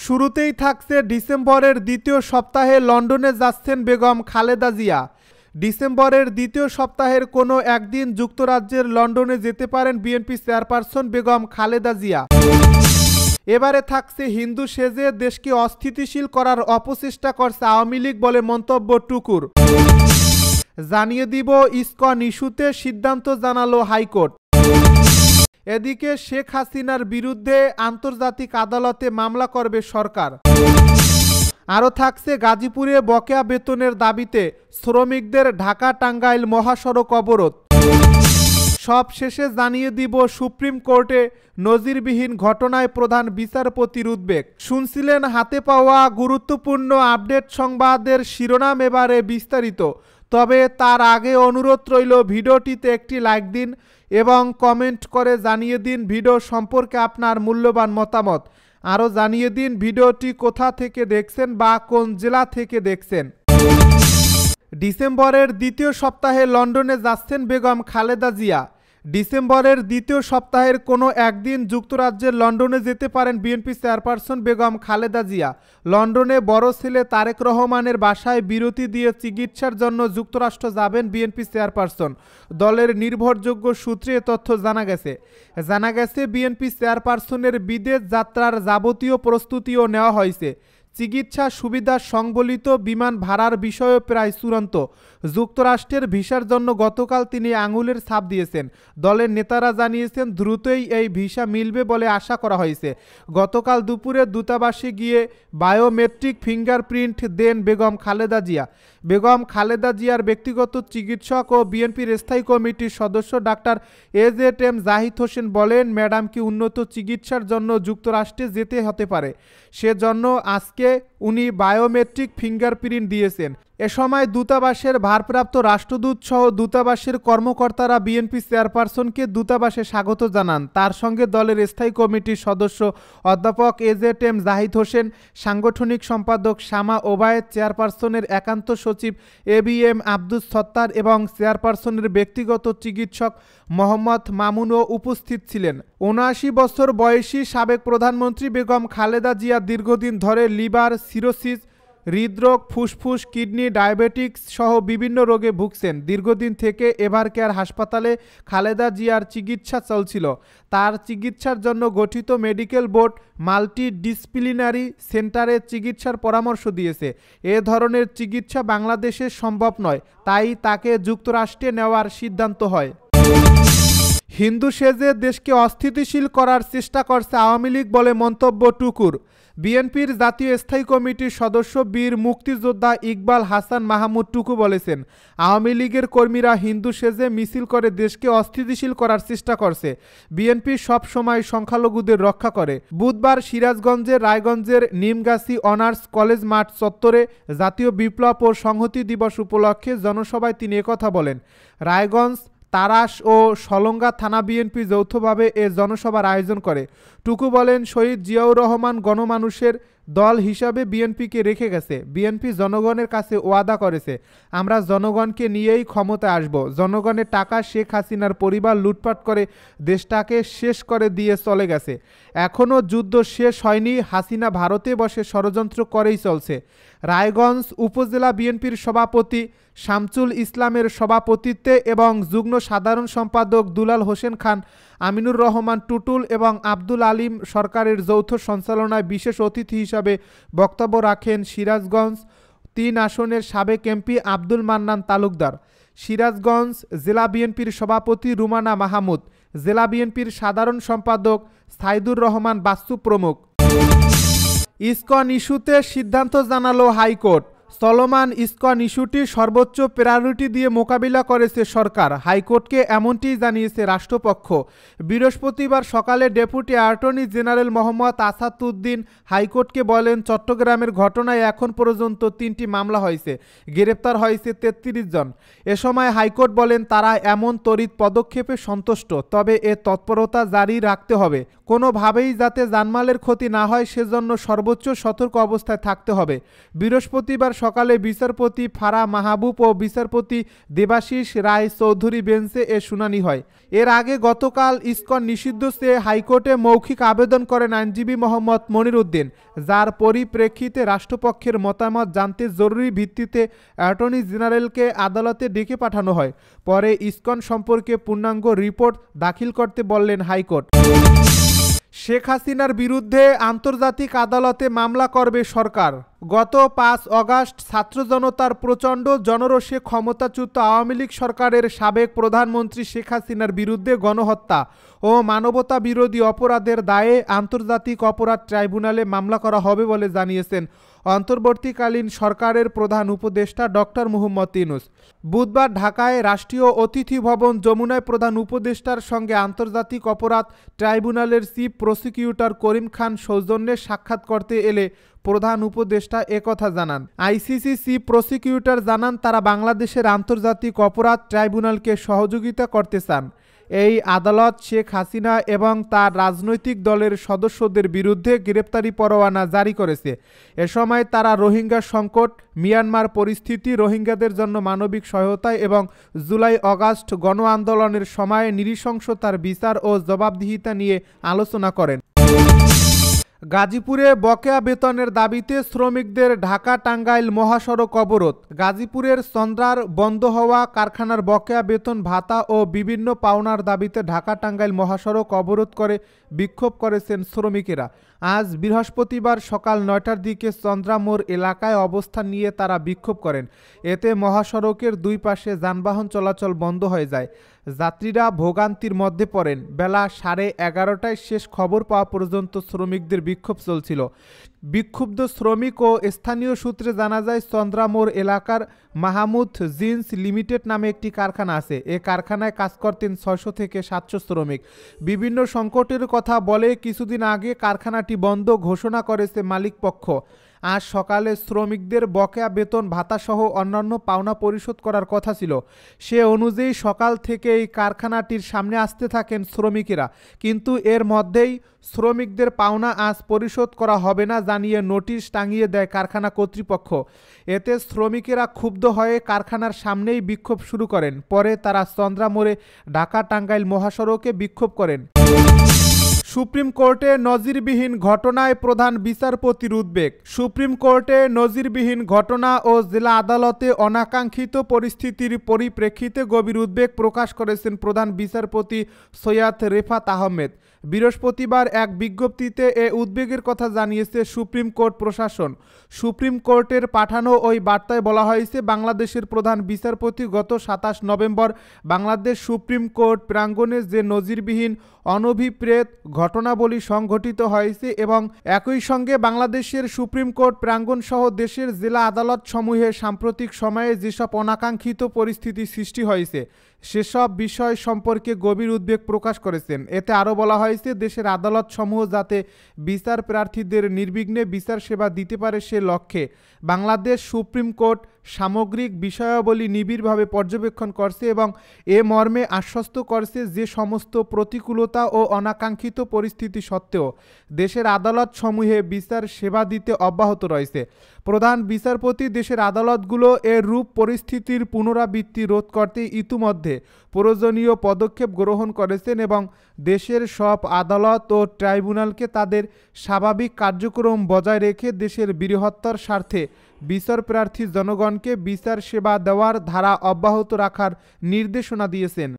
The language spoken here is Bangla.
শুরুতেই থাকছে ডিসেম্বরের দ্বিতীয় সপ্তাহে লন্ডনে যাচ্ছেন বেগম খালেদা জিয়া। ডিসেম্বরের দ্বিতীয় সপ্তাহের কোনো একদিন যুক্তরাজ্যের লন্ডনে যেতে পারেন বিএনপি চেয়ারপারসন বেগম খালেদা জিয়া। এবারে থাকছে হিন্দু সেজে দেশকে অস্থিতিশীল করার অপচেষ্টা করছে আওয়ামী লীগ বলে মন্তব্য টুকুর। জানিয়ে দিব ইসকন ইস্যুতে সিদ্ধান্ত জানালো হাইকোর্ট। এদিকে শেখ হাসিনার বিরুদ্ধে আন্তর্জাতিক আদালতে মামলা করবে সরকার। আরও থাকছে গাজীপুরে বকেয়া বেতনের দাবিতে শ্রমিকদের ঢাকা টাঙ্গাইল মহাসড়ক অবরোধ। সব শেষে জানিয়ে দিব সুপ্রিম কোর্টে নজিরবিহীন ঘটনায় প্রধান বিচারপতির উদ্বেগ। শুনছিলেন হাতে পাওয়া গুরুত্বপূর্ণ আপডেট সংবাদের শিরোনাম, এবারে বিস্তারিত। তবে তার আগে অনুরোধ রইল ভিডিওটিতে একটি লাইক দিন এবং কমেন্ট করে জানিয়ে দিন ভিডিও সম্পর্কে আপনার মূল্যবান মতামত। আরও জানিয়ে দিন ভিডিওটি কোথা থেকে দেখছেন বা কোন জেলা থেকে দেখছেন। ডিসেম্বরের দ্বিতীয় সপ্তাহে লন্ডনে যাচ্ছেন বেগম খালেদা জিয়া। ডিসেম্বরের দ্বিতীয় সপ্তাহের কোনো একদিন যুক্তরাজ্যের লন্ডনে যেতে পারেন বিএনপি চেয়ারপারসন বেগম খালেদা জিয়া। লন্ডনে বড় ছেলে তারেক রহমানের বাসায় বিরতি দিয়ে চিকিৎসার জন্য যুক্তরাষ্ট্র যাবেন বিএনপি চেয়ারপারসন। দলের নির্ভরযোগ্য সূত্রে এ তথ্য জানা গেছে বিএনপি চেয়ারপারসনের বিদেশ যাত্রার যাবতীয় প্রস্তুতিও নেওয়া হয়েছে। চিকিৎসা সুবিধা সংবলিত বিমান ভাড়ার বিষয়ে প্রায় চূড়ান্ত। যুক্তরাষ্ট্রের ভিসার জন্য গতকাল তিনি আঙুলের ছাপ দিয়েছেন। দলের নেতারা জানিয়েছেন দ্রুতই এই ভিসা মিলবে বলে আশা করা হয়েছে। গতকাল দুপুরে দূতাবাসে গিয়ে বায়োমেট্রিক ফিঙ্গারপ্রিন্ট দেন বেগম খালেদা জিয়া। বেগম খালেদা জিয়ার ব্যক্তিগত চিকিৎসক ও বিএনপির স্থায়ী কমিটির সদস্য ডাক্তার এজেএম জাহিদ হোসেন বলেন, ম্যাডামকে উন্নত চিকিৎসার জন্য যুক্তরাষ্ট্রে যেতে হতে পারে, সেজন্য আজকে উনি বায়োমেট্রিক ফিঙ্গারপ্রিন্ট দিয়েছেন। এ সময় দূতাবাসের ভারপ্রাপ্ত রাষ্ট্রদূত সহ দূতাবাসের কর্মকর্তারা বিএনপি চেয়ারপারসনকে দূতাবাসে স্বাগত জানান। তার সঙ্গে দলের স্থায়ী কমিটির সদস্য অধ্যাপক এজেএম জাহিদ হোসেন, সাংগঠনিক সম্পাদক শামা ওবায়েদ, চেয়ারপারসনের একান্ত সচিব এবিএম আব্দুস সত্তার এবং চেয়ারপারসনের ব্যক্তিগত চিকিৎসক মোহাম্মদ মামুনও উপস্থিত ছিলেন। ৭৯ বছর বয়সী সাবেক প্রধানমন্ত্রী বেগম খালেদা জিয়া দীর্ঘদিন ধরে লিভার সিরোসিস, হৃদরোগ, ফুসফুস, কিডনি, ডায়াবেটিক্স সহ বিভিন্ন রোগে ভুগছেন। দীর্ঘদিন থেকে এভারকেয়ার হাসপাতালে খালেদা জিয়ার চিকিৎসা চলছিল। তার চিকিৎসার জন্য গঠিত মেডিকেল বোর্ড মাল্টিডিসিপ্লিনারি সেন্টারে চিকিৎসার পরামর্শ দিয়েছে। এ ধরনের চিকিৎসা বাংলাদেশে সম্ভব নয়, তাই তাকে যুক্তরাষ্ট্রে নেওয়ার সিদ্ধান্ত হয়। হিন্দু সেজে দেশকে অস্থিতিশীল করার চেষ্টা করছে আওয়ামী লীগ বলে মন্তব্য টুকুর। বিএনপির জাতীয় স্থায়ী কমিটির সদস্য বীর মুক্তিযোদ্ধা ইকবাল হাসান মাহমুদ টুকু বলেছেন, আওয়ামী লীগের কর্মীরা হিন্দু সেজে মিছিল করে দেশকে অস্থিতিশীল করার চেষ্টা করছে। বিএনপি সব সময় সংখ্যালঘুদের রক্ষা করে। বুধবার সিরাজগঞ্জের রায়গঞ্জের নিমগাছি অনার্স কলেজ মাঠ চত্বরে জাতীয় বিপ্লব ও সংহতি দিবস উপলক্ষে জনসভায় তিনি একথা বলেন। রায়গঞ্জ, তারাস ও সলঙ্গা থানা বিএনপি যৌথভাবে এ জনসভার আয়োজন করে। টুকু বলেন, শহীদ জিয়াউর রহমান গণমানুষের দল হিসাবে বিএনপিকে রেখে গেছে। বিএনপি জনগণের কাছে ওয়াদা করেছে, আমরা জনগণকে নিয়েই ক্ষমতায় আসব। জনগণের টাকা শেখ হাসিনার পরিবার লুটপাট করে দেশটাকে শেষ করে দিয়ে চলে গেছে। এখনও যুদ্ধ শেষ হয়নি, হাসিনা ভারতে বসে ষড়যন্ত্র করেই চলছে। রায়গঞ্জ উপজেলা বিএনপির সভাপতি শামসুল ইসলামের সভাপতিত্বে এবং যুগ্ম সাধারণ সম্পাদক দুলাল হোসেন খান, আমিনুর রহমান টুটুল এবং আব্দুল আলিম সরকারের যৌথ সঞ্চালনায় বিশেষ অতিথি হিসাবে বক্তব্য রাখেন সিরাজগঞ্জ ৩ আসনের সাবেক এমপি আব্দুল মান্নান তালুকদার, সিরাজগঞ্জ জেলা বিএনপির সভাপতি রুমানা মাহমুদ, জেলা বিএনপির সাধারণ সম্পাদক সাইদুর রহমান বাস্তু প্রমুখ। ইসকন ইস্যুতে সিদ্ধান্ত জানালো হাইকোর্ট। চলমান ইসকন ইস্যুটি সর্বোচ্চ প্রায়োরিটি দিয়ে মোকাবিলা করেছে সরকার। হাইকোর্টকে এমনটি জানিয়েছে রাষ্ট্রপক্ষ। বৃহস্পতিবার সকালে deputy attorney general Mohammad Asaduddin হাইকোর্টকে বলেন, চট্টগ্রামের ঘটনায় এখন পর্যন্ত ৩টি মামলা হয়েছে, গ্রেপ্তার হয়েছে ৩৩ জন। এ সময় হাইকোর্ট বলেন, তারা এমন তড়িৎ পদক্ষেপে সন্তুষ্ট, তবে এ তৎপরতা জারি রাখতে হবে। কোনোভাবেই যাতে জানমালের ক্ষতি না হয় সেজন্য সর্বোচ্চ সতর্ক অবস্থায় থাকতে হবে। বৃহস্পতিবার সকালে বিচারপতি ফারা মাহবুব ও বিচারপতি দেবাশিস রায় চৌধুরী বেঞ্চে এ শুনানি হয়। এর আগে গতকাল ইসকন নিষিদ্ধ চেয়ে হাইকোর্টে মৌখিক আবেদন করেন আইনজীবী মোহাম্মদ মনির উদ্দিন, যার পরিপ্রেক্ষিতে রাষ্ট্রপক্ষের মতামত জানতে জরুরি ভিত্তিতে অ্যাটর্নি জেনারেলকে আদালতে ডেকে পাঠানো হয়। পরে ইসকন সম্পর্কে পূর্ণাঙ্গ রিপোর্ট দাখিল করতে বললেন হাইকোর্ট। শেখ হাসিনার বিরুদ্ধে আন্তর্জাতিক আদালতে মামলা করবে সরকার। গত ৫ অগাস্ট ছাত্র জনতার প্রচণ্ড জনরোষে ক্ষমতাচ্যুত আওয়ামী লীগ সরকারের সাবেক প্রধানমন্ত্রী শেখ হাসিনার বিরুদ্ধে গণহত্যা ও মানবতা বিরোধী অপরাধের দায়ে আন্তর্জাতিক অপরাধ ট্রাইব্যুনালে মামলা করা হবে বলে জানিয়েছেন অন্তর্বর্তীকালীন সরকারের প্রধান উপদেষ্টা ডক্টর মুহাম্মদ ইউনূস। বুধবার ঢাকায় রাষ্ট্রীয় অতিথি ভবন যমুনায় প্রধান উপদেষ্টার সঙ্গে আন্তর্জাতিক অপরাধ ট্রাইব্যুনালের চিফ প্রসিকিউটর করিম খান সৌজন্যে সাক্ষাৎ করতে এলে প্রধান উপদেষ্টা একথা জানান। আইসিসি চিফ প্রসিকিউটর জানান, তারা বাংলাদেশের আন্তর্জাতিক অপরাধ ট্রাইব্যুনালকে সহযোগিতা করতে চান। এই আদালত শেখ হাসিনা এবং তার রাজনৈতিক দলের সদস্যদের বিরুদ্ধে গ্রেপ্তারি পরোয়ানা জারি করেছে। এ সময় তারা রোহিঙ্গা সংকট, মিয়ানমার পরিস্থিতি, রোহিঙ্গাদের জন্য মানবিক সহায়তা এবং জুলাই আগস্ট গণ আন্দোলনের সময় নৃশংসতার বিচার ও জবাবদিহিতা নিয়ে আলোচনা করেন। গাজীপুরে বকেয়া বেতনের দাবিতে শ্রমিকদের ঢাকা টাঙ্গাইল মহাসড়ক অবরোধ। গাজীপুরের চন্দ্রার বন্ধ হওয়া কারখানার বকেয়া বেতন ভাতা ও বিভিন্ন পাওনার দাবিতে ঢাকা টাঙ্গাইল মহাসড়ক অবরোধ করে বিক্ষোভ করেছেন শ্রমিকেরা। আজ বৃহস্পতিবার সকাল ৯টার দিকে চন্দ্রা মোড় এলাকায় অবস্থান নিয়ে তারা বিক্ষোভ করেন। এতে মহাসড়কের দুই পাশে যানবাহন চলাচল বন্ধ হয়ে যায়। যাত্রীরা ভোগান্তির মধ্যে পড়েন। বেলা 11:30টায় শেষ খবর পাওয়া পর্যন্ত শ্রমিকদের বিক্ষোভ চলছিল। বিক্ষুব্ধ শ্রমিক ও স্থানীয় সূত্রে জানা যায়, চন্দ্রা মোড় এলাকার মাহমুদ জিন্স লিমিটেড নামে একটি কারখানা আছে। এ কারখানায় কাজ করতেন ৬০০ থেকে ৭০০ শ্রমিক। বিভিন্ন সংকটের কথা বলে কিছুদিন আগে কারখানাটি বন্ধ ঘোষণা করেছে মালিকপক্ষ। আজ সকালে শ্রমিকদের বকেয়া বেতন ভাতাসহ অন্যান্য পাওনা পরিশোধ করার কথা ছিল। সে অনুযায়ী সকাল থেকে এই কারখানাটির সামনে আসতে থাকেন শ্রমিকেরা, কিন্তু এর মধ্যেই শ্রমিকদের পাওনা আজ পরিশোধ করা হবে না জানিয়ে নোটিশ টাঙিয়ে দেয় কারখানা কর্তৃপক্ষ। এতে শ্রমিকেরা ক্ষুব্ধ হয়ে কারখানার সামনেই বিক্ষোভ শুরু করেন। পরে তারা চন্দ্রা মোড়ে ঢাকা টাঙ্গাইল মহাসড়কে বিক্ষোভ করেন। সুপ্রিম কোর্টে নজিরবিহীন ঘটনায় প্রধান বিচারপতির উদ্বেগ। সুপ্রিম কোর্টে নজিরবিহীন ঘটনা ও জেলা আদালতে অনাকাঙ্ক্ষিত পরিস্থিতির পরিপ্রেক্ষিতে গভীর উদ্বেগ প্রকাশ করেছেন প্রধান বিচারপতি সৈয়দ রেফাত আহমেদ। বৃহস্পতিবার এক বিজ্ঞপ্তিতে এ উদ্বেগের কথা জানিয়েছে সুপ্রিম কোর্ট প্রশাসন। সুপ্রিম কোর্টের পাঠানো ওই বার্তায় বলা হয়েছে, বাংলাদেশের প্রধান বিচারপতি গত ২৭ নভেম্বর বাংলাদেশ সুপ্রিম কোর্ট প্রাঙ্গণে যে নজিরবিহীন অনভিপ্রেত ঘটনাবলী সংঘটিত হয়েছে এবং একই সঙ্গে বাংলাদেশের সুপ্রিম কোর্ট প্রাঙ্গণ সহ দেশের জেলা আদালত সমূহে সাম্প্রতিক সময়ে যেসব অনাকাঙ্ক্ষিত পরিস্থিতি সৃষ্টি হয়েছে সেসব বিষয় সম্পর্কে গভীর উদ্বেগ প্রকাশ করেছেন। এতে আরও বলা হয়েছে, দেশের আদালত সমূহ যাতে বিচার প্রার্থীদের নির্বিঘ্নে বিচার সেবা দিতে পারে সে লক্ষ্যে বাংলাদেশ সুপ্রিম কোর্ট সামগ্রিক বিষয়াবলী নিবিড়ভাবে পর্যবেক্ষণ করছে এবং এ মর্মে আশ্বস্ত করছে যে সমস্ত প্রতিকূলতা ও অনাকাঙ্ক্ষিত পরিস্থিতি সত্ত্বেও দেশের আদালত সমূহে বিচার সেবা দিতে অব্যাহত রয়েছে। প্রধান বিচারপতি দেশের আদালতগুলো এর রূপ পরিস্থিতির পুনরাবৃত্তি রোধ করতে ইতিমধ্যে প্রয়োজনীয় পদক্ষেপ গ্রহণ করেছেন এবং দেশের সব আদালত ও ট্রাইব্যুনালকে তাদের স্বাভাবিক কার্যক্রম বজায় রেখে দেশের বৃহত্তর স্বার্থে বিচার প্রার্থী জনগণকে বিচার সেবা দেওয়ার ধারা অব্যাহত রাখার নির্দেশনা দিয়েছেন।